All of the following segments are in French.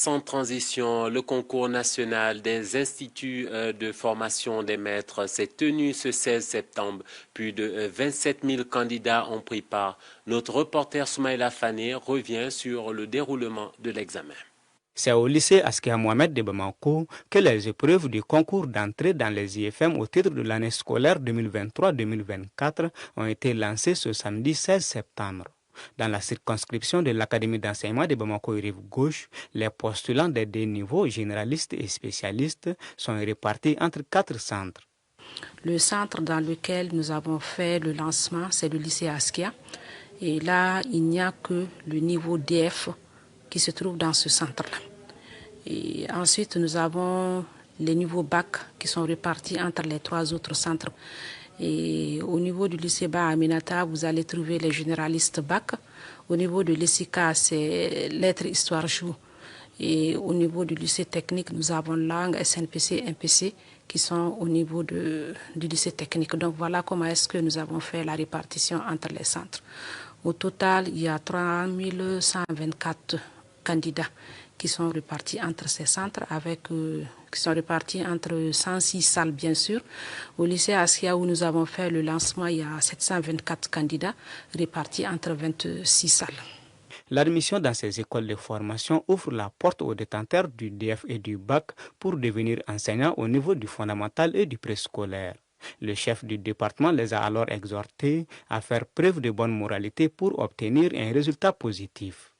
Sans transition, le concours national des instituts de formation des maîtres s'est tenu ce 16 septembre. Plus de 27 000 candidats ont pris part. Notre reporter Soumaïla Fane revient sur le déroulement de l'examen. C'est au lycée Askia Mohamed de Bamako que les épreuves du concours d'entrée dans les IFM au titre de l'année scolaire 2023-2024 ont été lancées ce samedi 16 septembre. Dans la circonscription de l'Académie d'enseignement de Bamako et Rive-Gauche, les postulants des deux niveaux, généralistes et spécialistes, sont répartis entre 4 centres. Le centre dans lequel nous avons fait le lancement, c'est le lycée Askia. Et là, il n'y a que le niveau DF qui se trouve dans ce centre-là. Et ensuite, nous avons les niveaux bac qui sont répartis entre les 3 autres centres. Et au niveau du lycée Ba Aminata, vous allez trouver les généralistes bac. Au niveau du lycée K, c'est lettres, histoire, chou. Et au niveau du lycée technique, nous avons langue, SNPC, MPC qui sont au niveau du lycée technique. Donc voilà comment est-ce que nous avons fait la répartition entre les centres. Au total, il y a 3124 candidats qui sont répartis entre ces centres, qui sont répartis entre 106 salles bien sûr. Au lycée Askia où nous avons fait le lancement, il y a 724 candidats répartis entre 26 salles. L'admission dans ces écoles de formation ouvre la porte aux détenteurs du DF et du BAC pour devenir enseignants au niveau du fondamental et du préscolaire. Le chef du département les a alors exhortés à faire preuve de bonne moralité pour obtenir un résultat positif.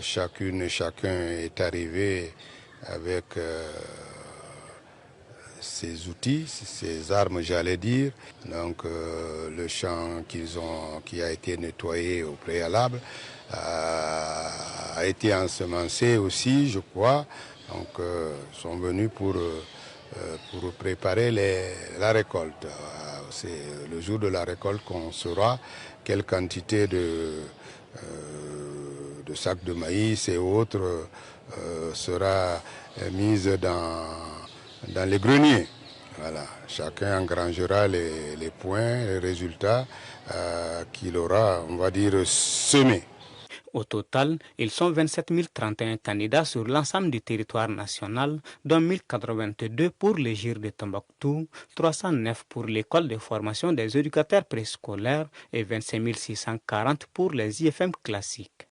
Chacune et chacun est arrivé avec ses outils, ses armes, j'allais dire. Donc le champ qui a été nettoyé au préalable a été ensemencé aussi, je crois. Donc sont venus pour préparer la récolte. C'est le jour de la récolte qu'on saura quelle quantité de sacs de maïs et autres sera mise dans les greniers. Voilà. Chacun engrangera les points, les résultats qu'il aura, on va dire, semés. Au total, ils sont 27 031 candidats sur l'ensemble du territoire national, dont 1082 pour les GIR de Tombouctou, 309 pour l'école de formation des éducateurs préscolaires et 25 640 pour les IFM classiques.